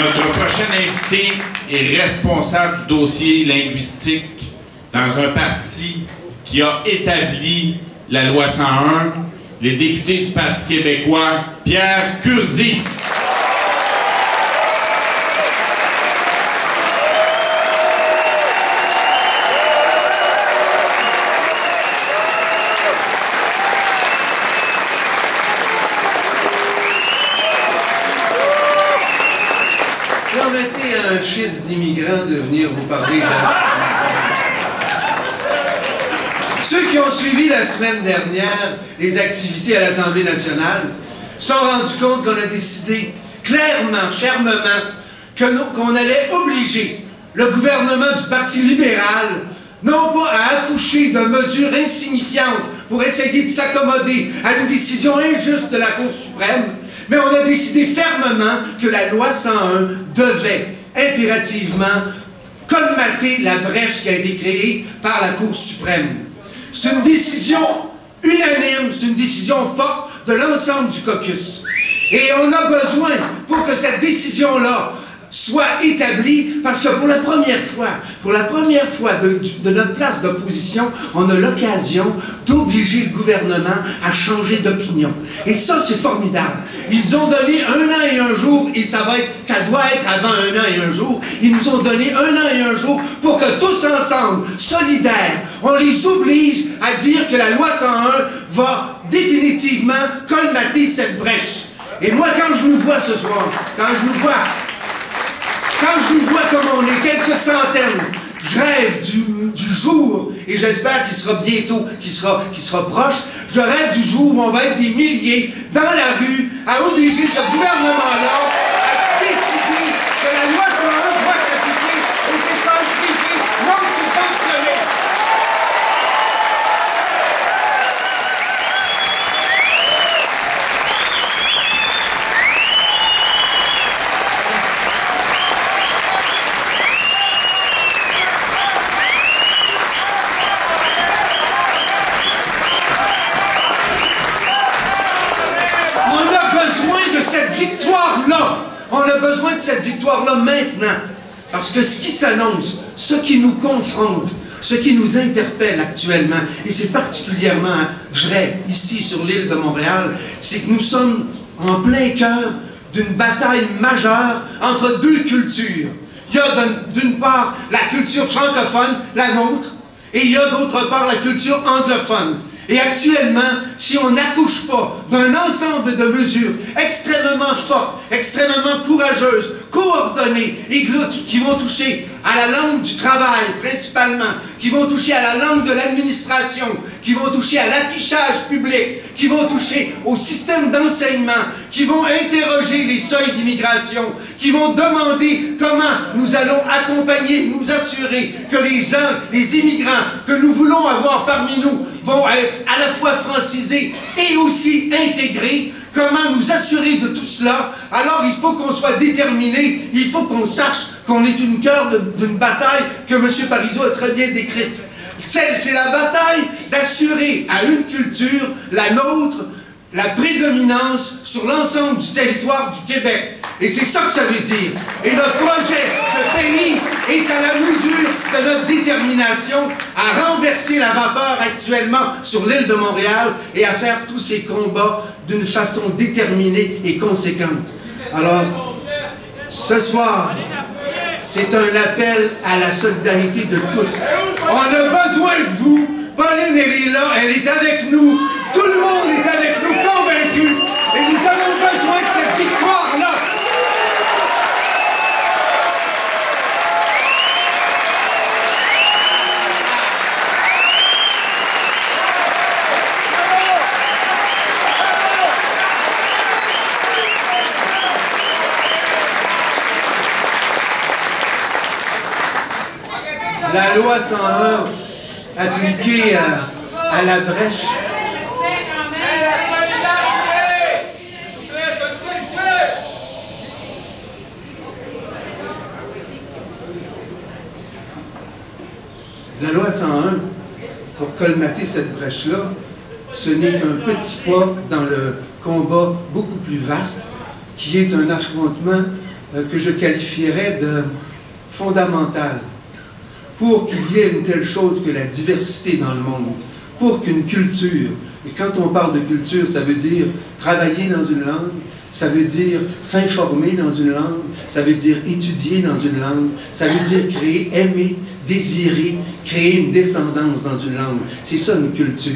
Notre prochain invité est responsable du dossier linguistique dans un parti qui a établi la loi 101, les députés du Parti québécois, Pierre Curzi. Permettez à un fils d'immigrant de venir vous parler de Ceux qui ont suivi la semaine dernière les activités à l'Assemblée nationale se sont rendus compte qu'on a décidé clairement, fermement, qu'on allait obliger le gouvernement du Parti libéral non pas à accoucher de mesures insignifiantes pour essayer de s'accommoder à une décision injuste de la Cour suprême, mais on a décidé fermement que la loi 101 devait impérativement colmater la brèche qui a été créée par la Cour suprême. C'est une décision unanime, c'est une décision forte de l'ensemble du caucus. Et on a besoin, pour que cette décision-là soit établie, parce que pour la première fois de notre place d'opposition, on a l'occasion d'obliger le gouvernement à changer d'opinion. Et ça, c'est formidable. Ils ont donné 1 an et 1 jour, et ça doit être avant 1 an et 1 jour. Ils nous ont donné 1 an et 1 jour pour que tous ensemble, solidaires, on les oblige à dire que la loi 101 va définitivement colmater cette brèche. Et moi, quand je nous vois ce soir, quand je nous vois comme on est, quelques centaines, je rêve du jour, et j'espère qu'il sera bientôt, qu'il sera proche, je rêve du jour où on va être des milliers dans la rue à obliger ce gouvernement-là à décider que la loi 101 doit s'appliquer aux écoles privées non subventionnées. On a besoin de cette victoire-là maintenant. Parce que ce qui s'annonce, ce qui nous confronte, ce qui nous interpelle actuellement, et c'est particulièrement vrai ici sur l'île de Montréal, c'est que nous sommes en plein cœur d'une bataille majeure entre 2 cultures. Il y a d'une part la culture francophone, la nôtre, et il y a d'autre part la culture anglophone. Et actuellement, si on n'accouche pas d'un ensemble de mesures extrêmement fortes, extrêmement courageuses, coordonnées, et qui vont toucher à la langue du travail principalement, qui vont toucher à la langue de l'administration, qui vont toucher à l'affichage public, qui vont toucher au système d'enseignement, qui vont interroger les seuils d'immigration, qui vont demander comment nous allons accompagner, nous assurer que les immigrants que nous voulons avoir parmi nous vont être à la fois francisés et aussi intégrés. Comment nous assurer de tout cela? Alors il faut qu'on soit déterminés, il faut qu'on sache qu'on est une cœur d'une bataille que M. Parizeau a très bien décrite. C'est la bataille d'assurer à une culture, la nôtre, la prédominance sur l'ensemble du territoire du Québec. Et c'est ça que ça veut dire. Et notre projet de pays est à la mesure de notre détermination à renverser la vapeur actuellement sur l'île de Montréal et à faire tous ces combats d'une façon déterminée et conséquente. Alors, ce soir, c'est un appel à la solidarité de tous. On a besoin de vous. Pauline, elle est là, elle est avec nous. Tout le monde est avec nous, convaincus. Et nous avons besoin de cette victoire-là. La loi 101 appliquée à la brèche. La loi 101, pour colmater cette brèche-là, ce n'est qu'un petit pas dans le combat beaucoup plus vaste, qui est un affrontement que je qualifierais de fondamentale pour qu'il y ait une telle chose que la diversité dans le monde, pour qu'une culture, et quand on parle de culture, ça veut dire travailler dans une langue, ça veut dire s'informer dans une langue, ça veut dire étudier dans une langue, ça veut dire créer, aimer, désirer, créer une descendance dans une langue. C'est ça une culture.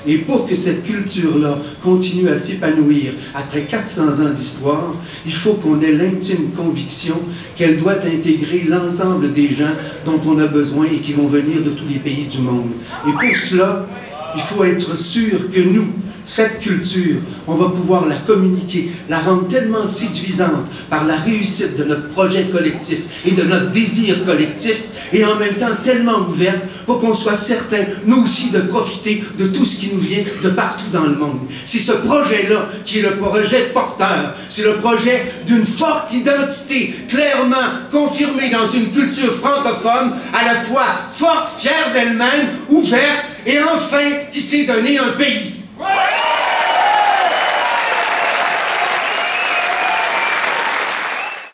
Et pour que cette culture-là continue à s'épanouir après 400 ans d'histoire, il faut qu'on ait l'intime conviction qu'elle doit intégrer l'ensemble des gens dont on a besoin et qui vont venir de tous les pays du monde. Et pour cela, il faut être sûr que nous, cette culture, on va pouvoir la communiquer, la rendre tellement séduisante par la réussite de notre projet collectif et de notre désir collectif, et en même temps tellement ouverte pour qu'on soit certain, nous aussi, de profiter de tout ce qui nous vient de partout dans le monde. C'est ce projet-là qui est le projet porteur. C'est le projet d'une forte identité, clairement confirmée dans une culture francophone, à la fois forte, fière d'elle-même, ouverte, et enfin qui s'est donné un pays.